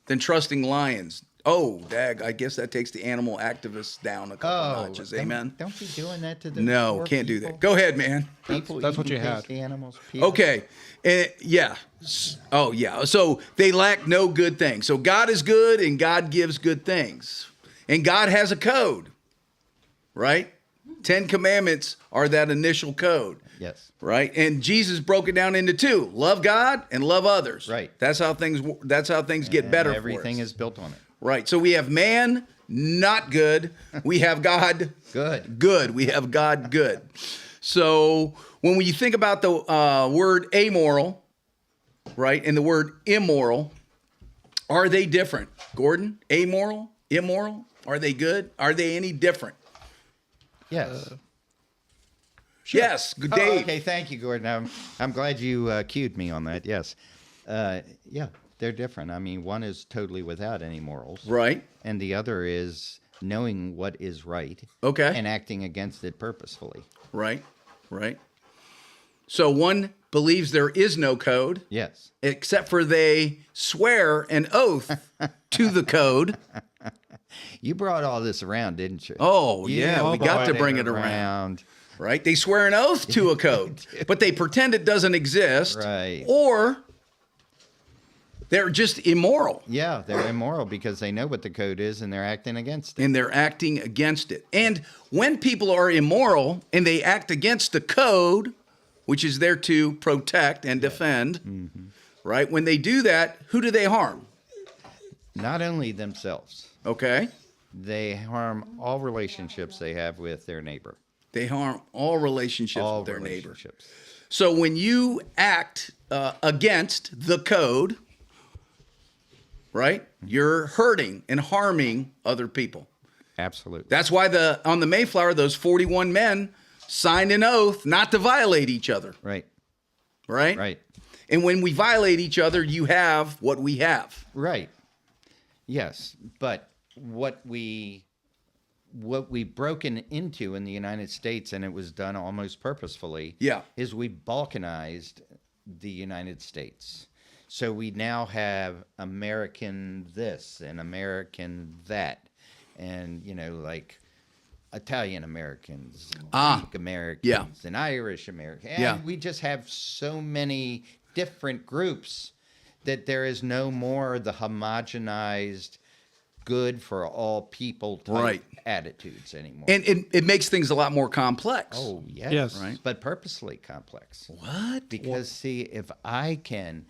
than trusting lions. Oh, dag, I guess that takes the animal activists down a couple notches. Amen. Don't be doing that to the No, poor can't do people. that. Go ahead, man. People That's what eating you had. tasty animals. People. Okay. Yeah. Oh, yeah. So they lack no good thing. So God is good and God gives good things. And God has a code, right? 10 Commandments are that initial code. Yes. Right? And Jesus broke it down into two: love God and love others. Right. That's how things get better for us. Everything is built on it. Right. So we have man, not good. We have God, Good. good. We have God, good. So when you think about the word amoral, right, and the word immoral, are they different? Gordon, amoral, immoral, are they good? Are they any different? Yes. Yes, good Oh, Dave. okay, thank you, Gordon. I'm glad you cued me on that. Yes. Yeah, they're different. I mean, one is totally without any morals. Right. And the other is knowing what is right. Okay. And acting against it purposefully. Right. Right. So one believes there is no code, Yes. except for they swear an oath to the code. You brought all this around, didn't you? Oh, You yeah, we got to brought bring it around. Right? They swear an oath to a code, but they pretend it doesn't exist. Right. Or they're just immoral Yeah, they're immoral because they know what the code is and they're acting against it. and they're acting against it. And when people are immoral and they act against the code, which is there to protect and defend, right? When they do that, who do they harm? Not only themselves, Okay? they harm all relationships they have with their neighbor. They harm all relationships All with their neighbor. relationships. So when you act against the code, right, you're hurting and harming other people. Absolutely. That's why on the Mayflower, those 41 men signed an oath not to violate each other, Right. right? Right. And when we violate each other, you have what we have. Right. Yes, but what we've broken into in the United States, and it was done almost purposefully, Yeah. is we balkanized the United States. So we now have American this and American that, and like Italian Americans, Greek Americans, and Irish Americans. And Yeah. we just have so many different groups that there is no more the homogenized good for all people type Right. attitudes anymore. And it makes things a lot more complex. oh, yes. Yes. Right. But purposely complex. What? Because, see, if I can,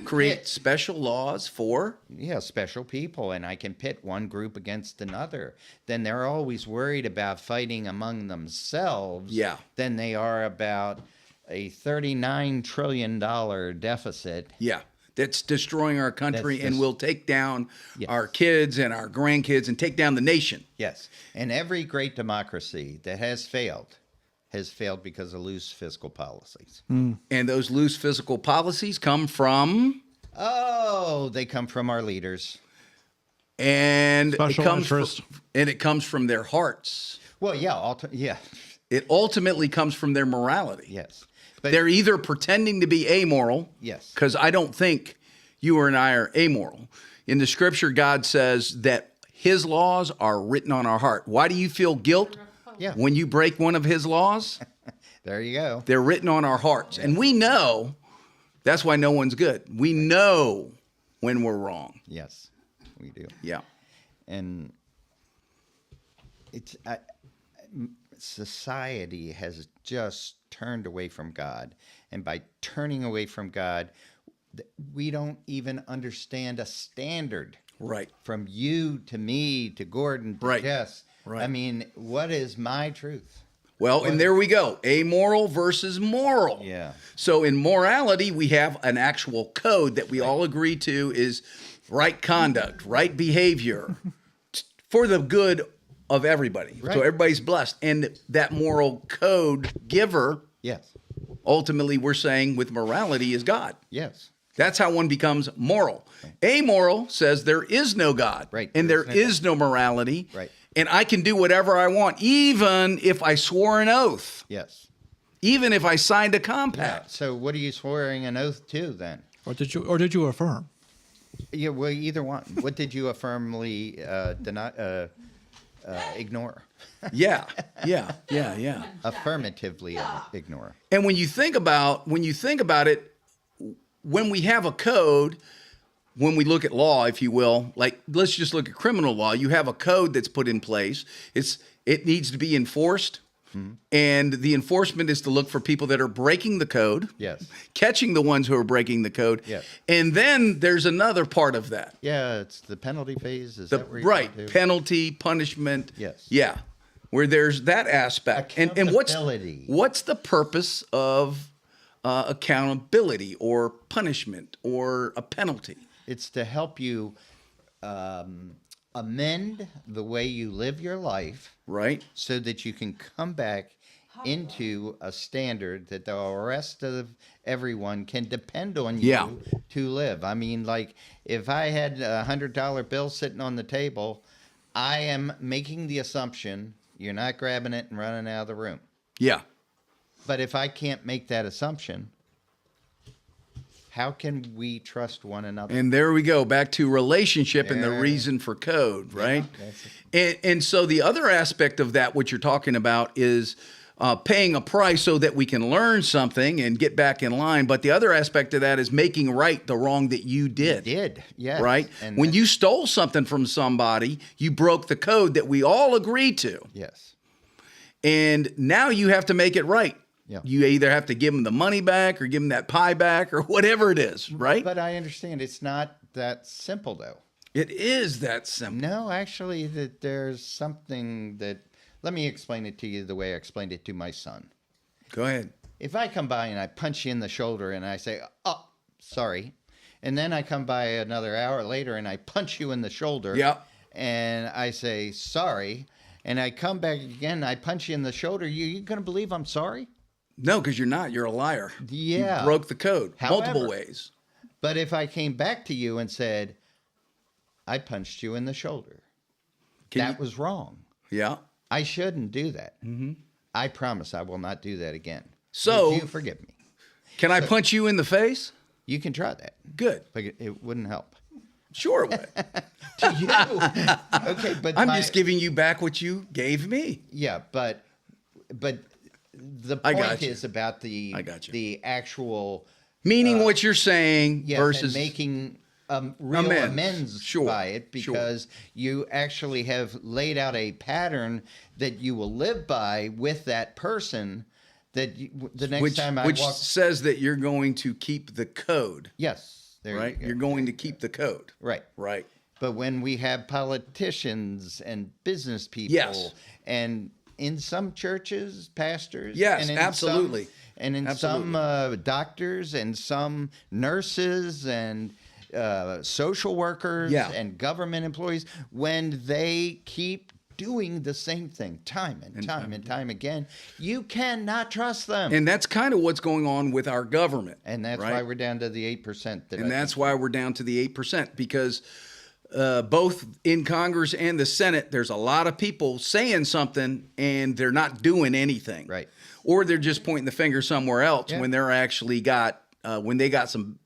Create special laws for? special people, and I can pit one group against another, then they're always worried about fighting among themselves Yeah. than they are about a $39 trillion deficit. Yeah. That's destroying our country That's and just- will take down Yes. our kids and our grandkids and take down the nation. Yes. And every great democracy that has failed because of loose fiscal policies. And those loose fiscal policies come from, Oh, they come from our leaders. and Special it comes interest. and it comes from their hearts. Well, yeah, It ultimately comes from their morality. Yes. But They're either pretending to be amoral. Yes. Because I don't think you or I are amoral. In the scripture, God says that his laws are written on our heart. Why do you feel guilt Yeah. when you break one of his laws? There you go. They're written on our hearts. And we know that's why no one's good. We know when we're wrong. Yes, we do. Yeah. And it's society has just turned away from God, and by turning away from God, we don't even understand a standard. Right. From you to me to Gordon to Right. Jess. Right. I mean, what is my truth? Well, and there we go. Amoral versus moral. Yeah. So in morality, we have an actual code that we all agree to is right conduct, right behavior for the good of everybody. Right. So everybody's blessed. And that moral code giver, Yes. ultimately, we're saying with morality is God. Yes. That's how one becomes moral. Amoral says there is no God. Right. And there is no morality. Right. And I can do whatever I want, even if I swore an oath, Yes. even if I signed a Yeah. compact. So what are you swearing an oath to then? Or did you affirm? Yeah. Well, either one. What did you affirmly deny? Ignore. Yeah. Affirmatively ignore. And when you think about it, when we have a code, when we look at law, if you will, like let's just look at criminal law, you have a code that's put in place. It needs to be enforced. Mm-hmm. And the enforcement is to look for people that are breaking the code, Yes. catching the ones who are breaking the code. Yes. And then there's another part of that. Yeah, it's the penalty phase. Is The that where you're right going to? penalty, punishment. Yes. Yeah. Where there's that aspect. And Accountability. what's the purpose of accountability or punishment or a penalty? It's to help you amend the way you live your life Right? so that you can come back into a standard that the rest of everyone can depend on you Yeah. to live. I mean, like if I had a $100 bill sitting on the table, I am making the assumption you're not grabbing it and running out of the room. Yeah. But if I can't make that assumption, how can we trust one another? And there we go, back to relationship and the reason for code, right? And so the other aspect of that, what you're talking about, is paying a price so that we can learn something and get back in line. But the other aspect of that is making right the wrong that you did. Yes. Right? And when you stole something from somebody, you broke the code that we all agreed to. Yes. And now you have to make it right. Yeah. You either have to give them the money back or give them that pie back or whatever it is, right? But I understand it's not that simple, though. It is that simple. No, actually, that there's something that. Let me explain it to you the way I explained it to my son. Go ahead. If I come by and I punch you in the shoulder and I say, "Oh, sorry," and then I come by another hour later and I punch you in the shoulder, Yeah. and I say sorry, and I come back again and I punch you in the shoulder, you gonna believe I'm sorry? No, because you're not. You're a liar. Yeah. You broke the code multiple However- ways. But if I came back to you and said, I punched you in the shoulder, that was wrong. Yeah. I shouldn't do that. Mm-hmm. I promise I will not do that again. So- Would you forgive me? Can I punch you in the face? You can try that, Good. but it wouldn't help. Sure it would. To you. Okay, but I'm just giving you back what you gave me. Yeah, but the I got point you. is about I got you. the actual Meaning what you're saying yes, versus and making real Amends. amends Sure, by it sure. because you actually have laid out a pattern that you will live by with that person. That the next time I which walk, says that you're going to keep the code, yes, there right? you go. You're going to keep the code, Right. right? But when we have politicians and business people, Yes. and in some churches, pastors, Yes, and in absolutely. and in some doctors and some nurses and social workers Yeah. and government employees, when they keep doing the same thing time and time again, you cannot trust them. And that's kind of what's going on with our government. And that's right? why we're down to the 8%. And that's why we're down to the 8% because both in Congress and the Senate, there's a lot of people saying something and they're not doing anything. Right. Or they're just pointing the finger somewhere else Yeah. when they're actually when they got some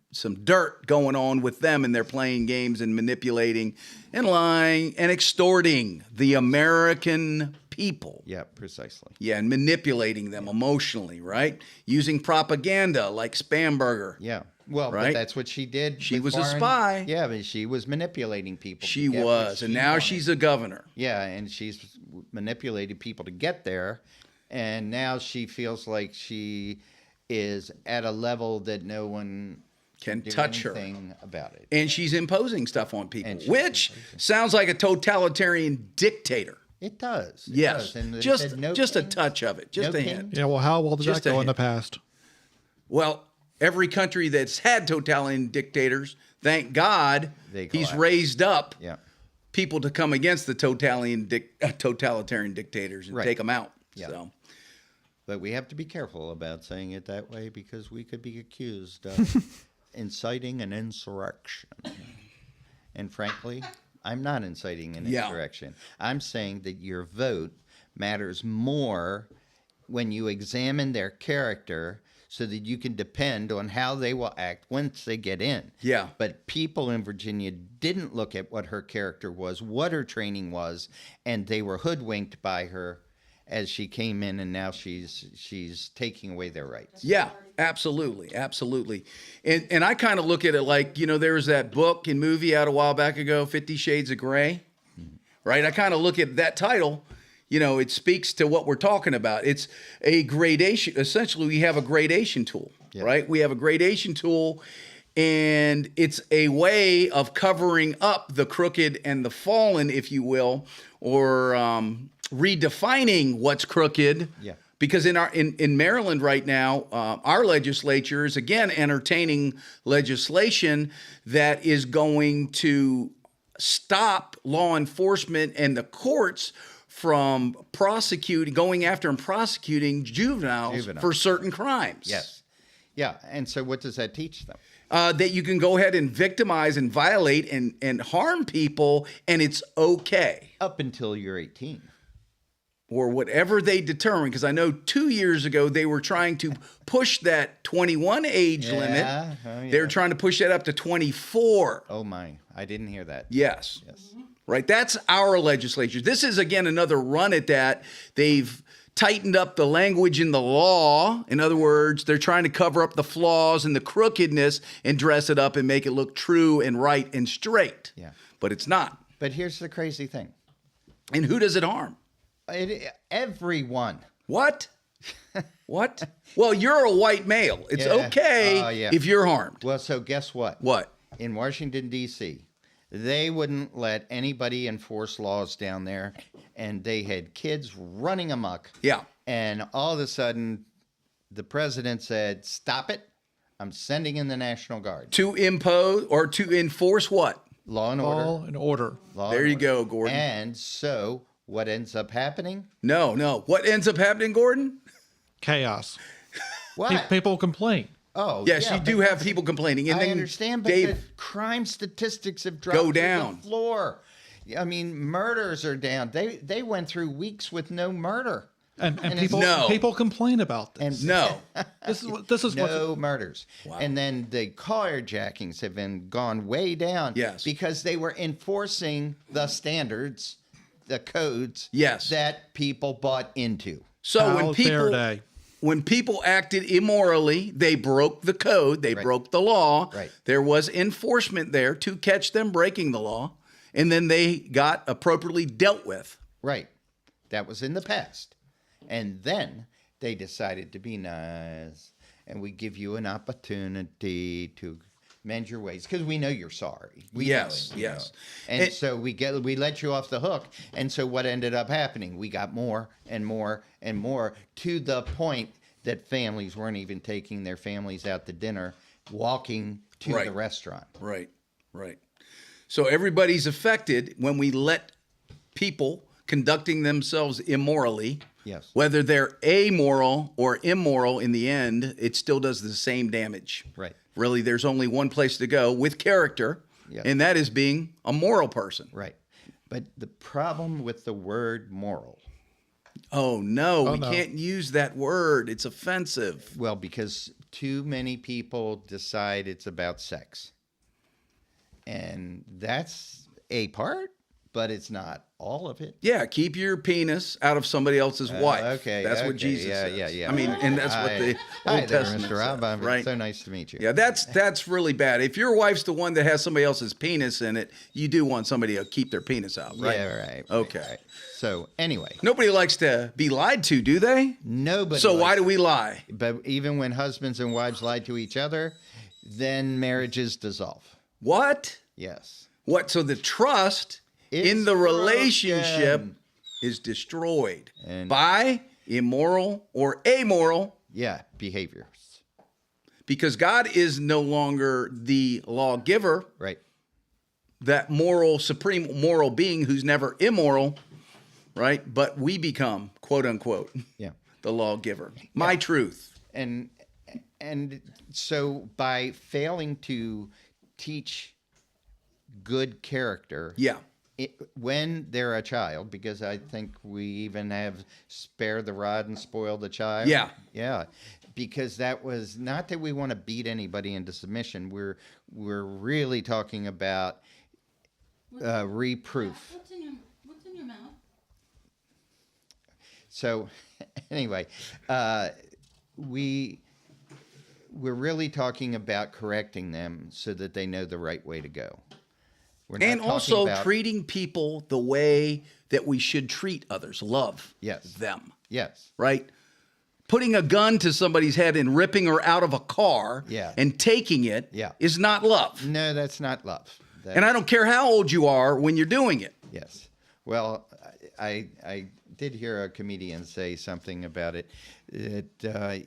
dirt going on with them and they're playing games and manipulating and lying and extorting the American people. Yeah, precisely. Yeah, and manipulating them emotionally, right? Using propaganda like Spamberger. Yeah. Well, Right? but that's what she did. She with was a spy. Yeah, but she was manipulating people. She to get what was, and she now wanted. she's a governor. Yeah, and she's manipulated people to get there, and now she feels like she is at a level that no one Can do touch her. anything about it. And she's imposing stuff on people, And she's which sounds like a totalitarian dictator. It does. It Yes, does. And they just said no just a kings, touch of it, just no a kings. hint. Yeah, well, how well did Just that a go in the hint. past? Well, every country that's had totalitarian dictators, thank God, They he's collapsed. raised up Yeah. people to come against the totalitarian dictators and Right. take them out. Yeah. So, But we have to be careful about saying it that way because we could be accused of inciting an insurrection. And frankly, I'm not inciting an Yeah. insurrection. I'm saying that your vote matters more when you examine their character so that you can depend on how they will act once they get in. Yeah. But people in Virginia didn't look at what her character was, what her training was, and they were hoodwinked by her as she came in, and now she's taking away their rights. yeah, absolutely, absolutely. And I kind of look at it like, there was that book and movie out a while back ago, 50 Shades of Grey, right? I kind of look at that title, it speaks to what we're talking about. It's a gradation. Essentially, we have a gradation tool, right? We have a gradation tool, and it's a way of covering up the crooked and the fallen, if you will, or redefining what's crooked. Yeah. Because in Maryland right now, our legislature is again entertaining legislation that is going to stop law enforcement and the courts from going after and prosecuting juveniles for certain crimes. Yes. Yeah. And so what does that teach them? That you can go ahead and victimize and violate and harm people, and it's okay. Up until you're 18. Or whatever they determine, because I know 2 years ago they were trying to push that 21 age limit. Oh, yeah. They're trying to push that up to 24. Oh, my. I didn't hear that. Yes. Yes. Right. That's our legislature. This is, again, another run at that. They've tightened up the language in the law. In other words, they're trying to cover up the flaws and the crookedness and dress it up and make it look true and right and straight. Yeah. But it's not. But here's the crazy thing. And who does it harm? Everyone. What? What? Well, you're a white male. It's Yeah. okay Yeah. if you're harmed. Well, so guess what? What? In Washington, D.C., they wouldn't let anybody enforce laws down there, and they had kids running amok. Yeah. And all of a sudden, the president said, "Stop it. I'm sending in the National Guard." To impose or to enforce what? Law and order. All in order. Law There and you order. go, Gordon. And so what ends up happening? No. What ends up happening, Gordon? Chaos. What? People complain. Oh, Yes, yeah, you do but have people complaining. And I then understand, but Dave, the crime statistics have dropped Go to down. the floor. I mean, murders are down. They went through weeks with no murder. And it's- people No. people complain about this. And no. This is what no murders. And then the carjackings have gone way down. Yes. Because they were enforcing the standards, the codes Yes. that people bought into. So How's their day? when people acted immorally, they broke the code, they Right. broke the law. Right. There was enforcement there to catch them breaking the law, and then they got appropriately dealt with. Right. That was in the past. And then they decided to be nice, and we give you an opportunity to mend your ways because we know you're sorry. We Yes, know it, yes. And And- so we let you off the hook. And so what ended up happening? We got more and more and more to the point that families weren't even taking their families out to dinner, walking to Right. the restaurant. Right. So everybody's affected when we let people conducting themselves immorally. Yes. Whether they're amoral or immoral in the end, it still does the same damage. Right. Really, there's only one place to go with character, Yeah. And that is being a moral person. Right. But the problem with the word moral, Oh, no, we no. can't use that word. It's offensive. well, because too many people decide it's about sex. And that's a part, but it's not all of it. Yeah, keep your penis out of somebody else's wife. Okay. That's what okay, Jesus yeah, says. Yeah. I mean, and that's what the Hi Old there, Testament Mr. Rob. says, right? So nice to meet you. Yeah, that's really bad. If your wife's the one that has somebody else's penis in it, you do want somebody to keep their penis out, right? Yeah, right. Okay. Right. So anyway, Nobody likes to be lied to, do they? nobody. So why likes- do we lie? But even when husbands and wives lie to each other, then marriages dissolve. What? Yes. What? So the trust It's in the relationship broken. is destroyed And- by immoral or amoral, Yeah, behaviors. because God is no longer the lawgiver, Right. that moral, supreme moral being who's never immoral, right? But we become, quote unquote, Yeah. the lawgiver. My truth. And so by failing to teach good character, Yeah. when they're a child, because I think we even have spare the rod and spoil the child. Yeah. Yeah. Because that was not that we want to beat anybody into submission. We're really talking about reproof. What's in your mouth? So anyway, we're really talking about correcting them so that they know the right way to go. We're not And talking also about- treating people the way that we should treat others, love Yes. them, Yes. right? Putting a gun to somebody's head and ripping her out of a car Yeah. and taking it Yeah. is not love. No, that's not love. That- And I don't care how old you are when you're doing it. Yes. Well, I did hear a comedian say something about it. That,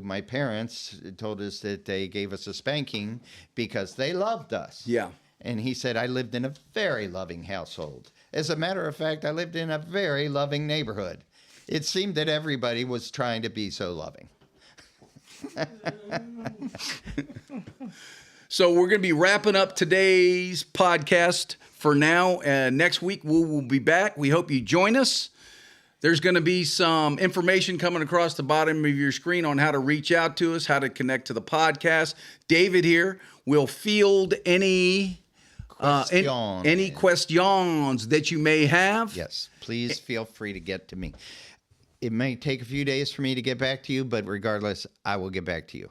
my parents told us that they gave us a spanking because they loved us. Yeah. And he said, I lived in a very loving household. As a matter of fact, I lived in a very loving neighborhood. It seemed that everybody was trying to be so loving. So we're going to be wrapping up today's podcast for now. Next week, we will be back. We hope you join us. There's going to be some information coming across the bottom of your screen on how to reach out to us, how to connect to the podcast. David here will field any Questions. questions that you may have. Yes, please feel free to get to me. It may take a few days for me to get back to you, but regardless, I will get back to you.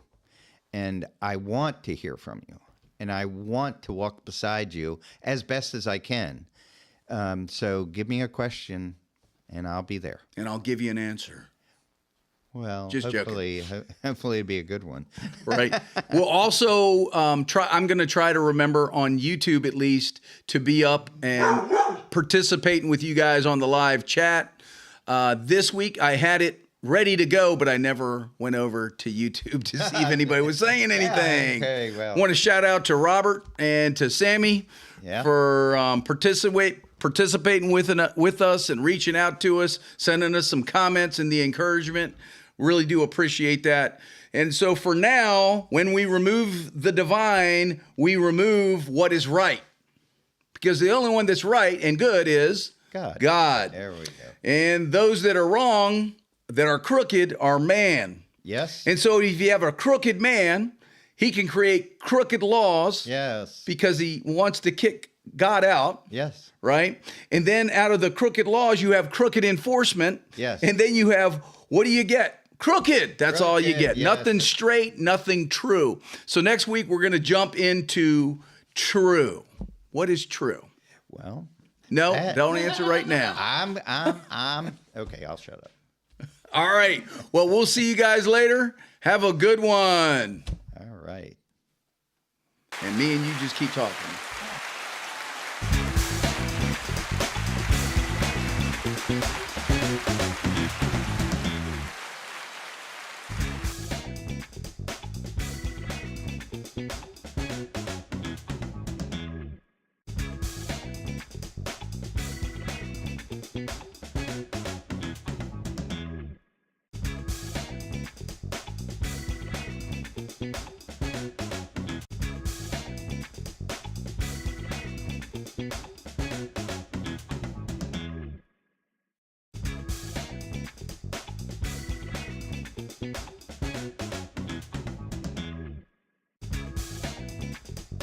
And I want to hear from you. And I want to walk beside you as best as I can. So give me a question, and I'll be there. And I'll give you an answer. Well, Just joking. hopefully it'll be a good one. Right. We'll also try. I'm going to try to remember on YouTube at least to be up and participating with you guys on the live chat. This week I had it ready to go, but I never went over to YouTube to see if anybody was saying anything. okay, well. I want to shout out to Robert and to Sammy Yeah. for participating with us and reaching out to us, sending us some comments and the encouragement. Really do appreciate that. And so for now, when we remove the divine, we remove what is right. Because the only one that's right and good is God. There we go. And those that are wrong, that are crooked, are man. Yes. And so if you have a crooked man, he can create crooked laws Yes. because he wants to kick God out. Yes. Right? And then out of the crooked laws, you have crooked enforcement. Yes. And then you have, what do you get? Crooked. That's all you Crooked, get. yes. Nothing straight, nothing true. So next week, we're going to jump into true. What is true? Well, No, That- don't answer right now. I'm okay. I'll shut up. All right. Well, we'll see you guys later. Have a good one. All right. And me and you just keep talking.